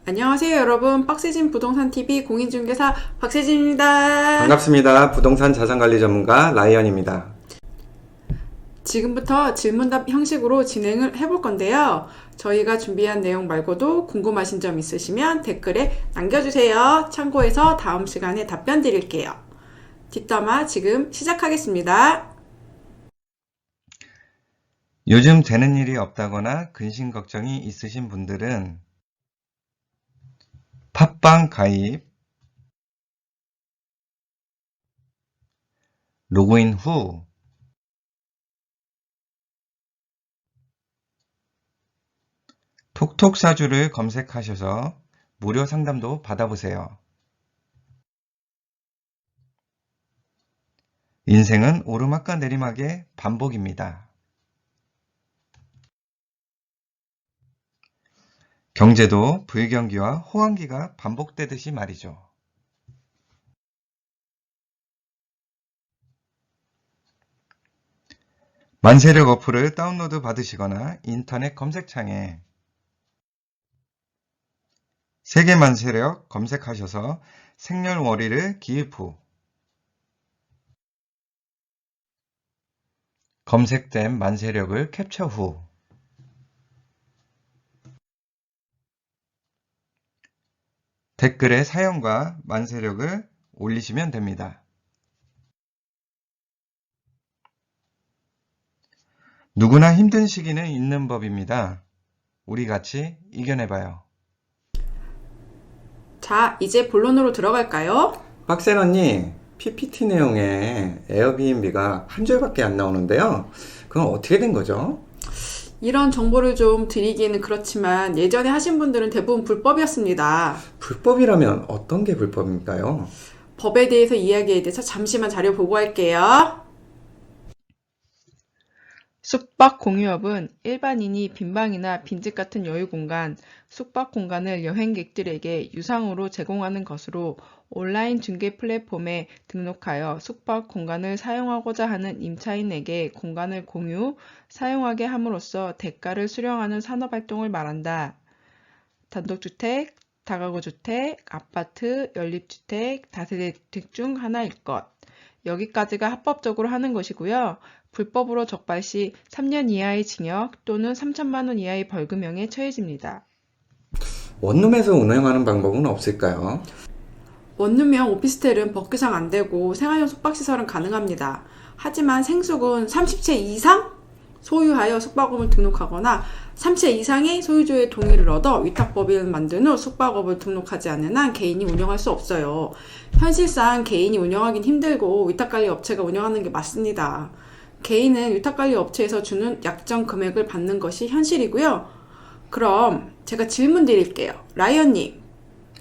안녕하세요 여러분, 빡세진 부동산TV 공인중개사 박세진입니다. 반갑습니다. 부동산 자산관리 전문가 라이언입니다. 지금부터 질문답 형식으로 진행을 해볼 건데요. 저희가 준비한 내용 말고도 궁금하신 점 있으시면 댓글에 남겨주세요. 참고해서 다음 시간에 답변 드릴게요. 뒷담화 지금 시작하겠습니다. 요즘 되는 일이 없다거나 근심 걱정이 있으신 분들은 팟빵 가입, 로그인 후 톡톡사주를 검색하셔서 무료 상담도 받아보세요. 인생은 오르막과 내리막의 반복입니다. 경제도 불경기와 호황기가 반복되듯이 말이죠. 만세력 어플을 다운로드 받으시거나 인터넷 검색창에 세계만세력 검색하셔서 생년월일을 기입 후 검색된 만세력을 캡처 후 댓글에 사연과 만세력을 올리시면 됩니다. 누구나 힘든 시기는 있는 법입니다. 우리 같이 이겨내봐요. 자, 이제 본론으로 들어갈까요? 빡센 언니, PPT 내용에 에어비앤비가 한 줄밖에 안 나오는데요. 그건 어떻게 된 거죠? 이런 정보를 좀 드리기는 그렇지만 예전에 하신 분들은 대부분 불법이었습니다. 불법이라면 어떤 게 불법일까요? 법에 대해서 이야기에 대해서 잠시만 자료 보고할게요. 숙박 공유업은 일반인이 빈방이나 빈집 같은 여유 공간, 숙박 공간을 여행객들에게 유상으로 제공하는 것으로 온라인 중개 플랫폼에 등록하여 숙박 공간을 사용하고자 하는 임차인에게 공간을 공유, 사용하게 함으로써 대가를 수령하는 산업활동을 말한다. 단독주택, 다가구주택, 아파트, 연립주택, 다세대주택 중 하나일 것. 여기까지가 합법적으로 하는 것이고요. 불법으로 적발 시 3년 이하의 징역 또는 3천만 원 이하의 벌금형에 처해집니다. 원룸에서 운영하는 방법은 없을까요? 원룸형 오피스텔은 법규상 안 되고 생활용 숙박시설은 가능합니다. 하지만 생숙은 30채 이상 소유하여 숙박업을 등록하거나 3채 이상의 소유주의 동의를 얻어 위탁법인을 만든 후 숙박업을 등록하지 않는 한 개인이 운영할 수 없어요. 현실상 개인이 운영하긴 힘들고 위탁관리 업체가 운영하는 게 맞습니다. 개인은 위탁관리 업체에서 주는 약정 금액을 받는 것이 현실이고요. 그럼 제가 질문 드릴게요. 라이언님.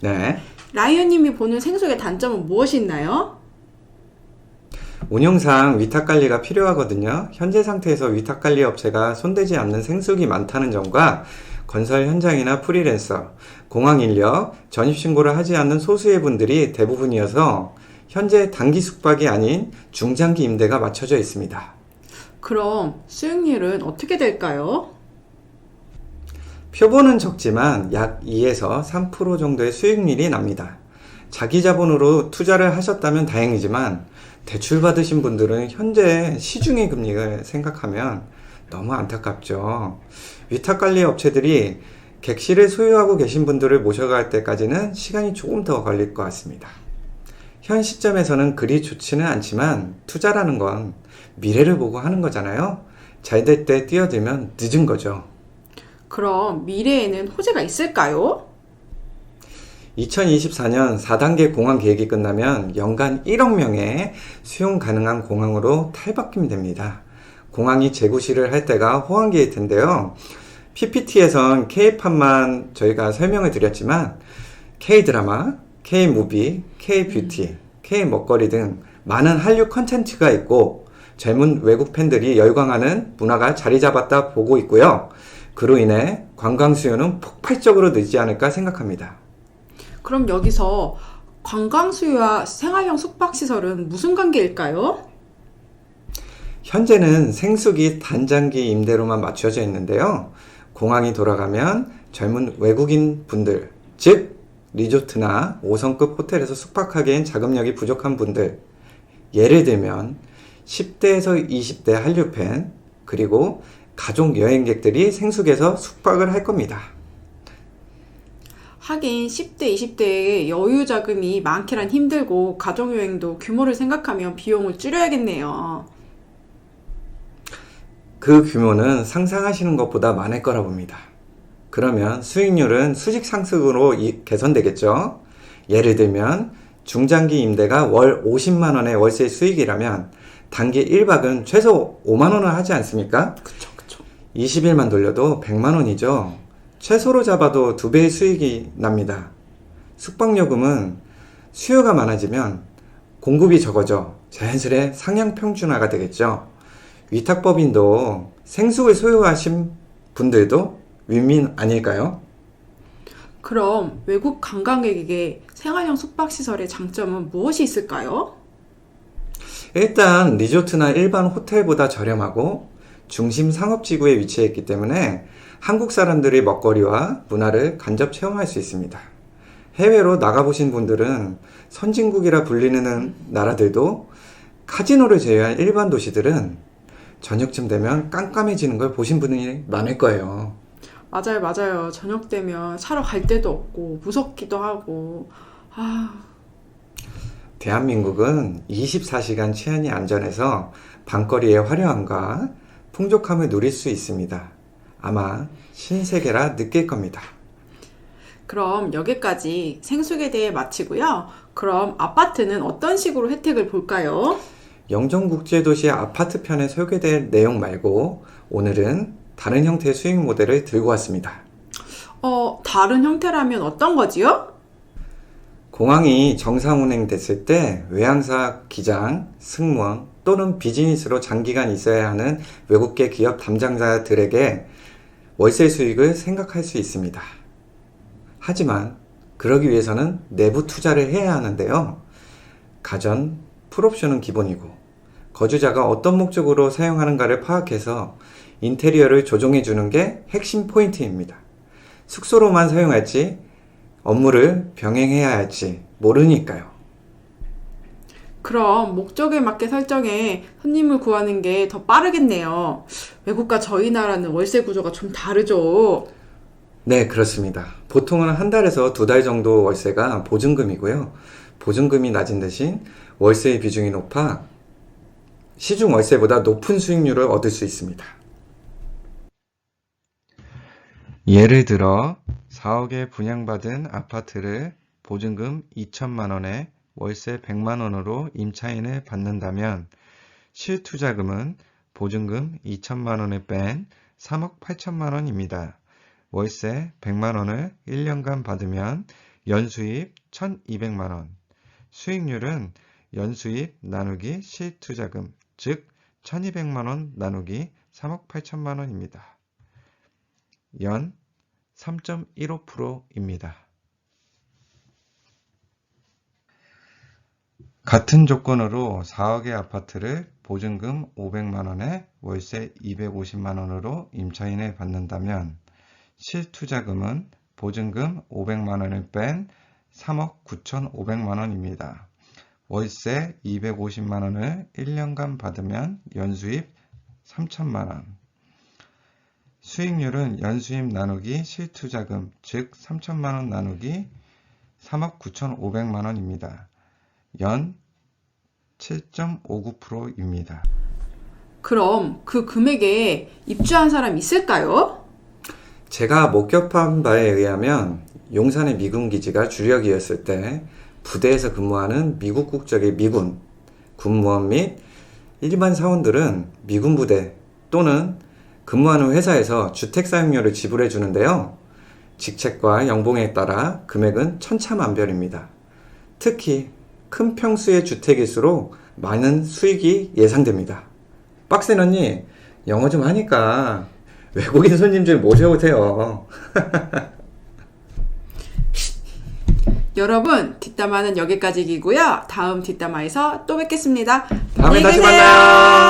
네. 라이언님이 보는 생숙의 단점은 무엇이 있나요? 운영상 위탁관리가 필요하거든요. 현재 상태에서 위탁관리 업체가 손대지 않는 생숙이 많다는 점과 건설 현장이나 프리랜서, 공항 인력, 전입신고를 하지 않는 소수의 분들이 대부분이어서 현재 단기 숙박이 아닌 중장기 임대가 맞춰져 있습니다. 그럼 수익률은 어떻게 될까요? 표본은 적지만 약 2에서 3% 정도의 수익률이 납니다. 자기 자본으로 투자를 하셨다면 다행이지만 대출 받으신 분들은 현재 시중의 금리를 생각하면 너무 안타깝죠. 위탁관리 업체들이 객실을 소유하고 계신 분들을 모셔갈 때까지는 시간이 조금 더 걸릴 것 같습니다. 현 시점에서는 그리 좋지는 않지만 투자라는 건 미래를 보고 하는 거잖아요. 잘 될 때 뛰어들면 늦은 거죠. 그럼 미래에는 호재가 있을까요? 2024년 4단계 공항 계획이 끝나면 연간 1억 명의 수용 가능한 공항으로 탈바꿈이 됩니다. 공항이 재구시를 할 때가 호황기일 텐데요. PPT에선 K팝만 저희가 설명을 드렸지만 K드라마, K무비, K뷰티, K먹거리 등 많은 한류 컨텐츠가 있고 젊은 외국 팬들이 열광하는 문화가 자리 잡았다 보고 있고요. 그로 인해 관광 수요는 폭발적으로 늘지 않을까 생각합니다. 그럼 여기서 관광 수요와 생활형 숙박시설은 무슨 관계일까요? 현재는 생숙이 단장기 임대로만 맞춰져 있는데요. 공항이 돌아가면 젊은 외국인 분들, 즉 리조트나 5성급 호텔에서 숙박하기엔 자금력이 부족한 분들, 예를 들면 10대에서 20대 한류팬, 그리고 가족 여행객들이 생숙에서 숙박을 할 겁니다. 하긴 10대, 20대에 여유 자금이 많기란 힘들고 가족여행도 규모를 생각하면 비용을 줄여야겠네요. 그 규모는 상상하시는 것보다 많을 거라 봅니다. 그러면 수익률은 수직 상승으로 개선되겠죠? 예를 들면 중장기 임대가 월 50만 원의 월세 수익이라면 단기 1박은 최소 5만 원을 하지 않습니까? 그쵸. 20일만 돌려도 100만 원이죠. 최소로 잡아도 2배의 수익이 납니다. 숙박요금은 수요가 많아지면 공급이 적어져 자연스레 상향 평준화가 되겠죠. 위탁법인도 생숙을 소유하신 분들도 윈윈 아닐까요? 그럼 외국 관광객에게 생활형 숙박시설의 장점은 무엇이 있을까요? 일단 리조트나 일반 호텔보다 저렴하고 중심 상업지구에 위치해 있기 때문에 한국 사람들이 먹거리와 문화를 간접 체험할 수 있습니다. 해외로 나가보신 분들은 선진국이라 불리는 나라들도 카지노를 제외한 일반 도시들은 저녁쯤 되면 깜깜해지는 걸 보신 분이 많을 거예요. 맞아요. 저녁 되면 사러 갈 데도 없고 무섭기도 하고. 대한민국은 24시간 치안이 안전해서 밤거리의 화려함과 풍족함을 누릴 수 있습니다. 아마 신세계라 느낄 겁니다. 그럼 여기까지 생숙에 대해 마치고요. 그럼 아파트는 어떤 식으로 혜택을 볼까요? 영종국제도시 아파트 편에 소개될 내용 말고 오늘은 다른 형태의 수익 모델을 들고 왔습니다. 다른 형태라면 어떤 거지요? 공항이 정상 운행됐을 때 외항사 기장, 승무원 또는 비즈니스로 장기간 있어야 하는 외국계 기업 담당자들에게 월세 수익을 생각할 수 있습니다. 하지만 그러기 위해서는 내부 투자를 해야 하는데요. 가전, 풀옵션은 기본이고 거주자가 어떤 목적으로 사용하는가를 파악해서 인테리어를 조정해 주는 게 핵심 포인트입니다. 숙소로만 사용할지 업무를 병행해야 할지 모르니까요. 그럼 목적에 맞게 설정해 손님을 구하는 게 더 빠르겠네요. 외국과 저희 나라는 월세 구조가 좀 다르죠. 네, 그렇습니다. 보통은 한 달에서 2달 정도 월세가 보증금이고요. 보증금이 낮은 대신 월세의 비중이 높아 시중 월세보다 높은 수익률을 얻을 수 있습니다. 예를 들어 4억에 분양받은 아파트를 보증금 2천만 원에 월세 100만 원으로 임차인을 받는다면 실투자금은 보증금 2천만 원을 뺀 3억 8천만 원입니다. 월세 100만 원을 1년간 받으면 연수입 1,200만 원. 수익률은 연수입 나누기 실투자금, 즉 1,200만 원 나누기 3억 8천만 원입니다. 연 3.15%입니다. 같은 조건으로 4억의 아파트를 보증금 500만 원에 월세 250만 원으로 임차인을 받는다면 실투자금은 보증금 500만 원을 뺀 3억 9,500만 원입니다. 월세 250만 원을 1년간 받으면 연수입 3천만 원. 수익률은 연수입 나누기 실투자금, 즉 3천만 원 나누기 3억 9,500만 원입니다. 연 7.59%입니다. 그럼 그 금액에 입주한 사람 있을까요? 제가 목격한 바에 의하면 용산의 미군 기지가 주력이었을 때 부대에서 근무하는 미국 국적의 미군 군무원 및 일반 사원들은 미군 부대 또는 근무하는 회사에서 주택 사용료를 지불해 주는데요. 직책과 연봉에 따라 금액은 천차만별입니다. 특히 큰 평수의 주택일수록 많은 수익이 예상됩니다. 빡센 언니, 영어 좀 하니까 외국인 손님 좀 모셔오세요. 여러분, 뒷담화는 여기까지이고요. 다음 뒷담화에서 또 뵙겠습니다. 다음에 안녕히 다시 계세요. 만나요.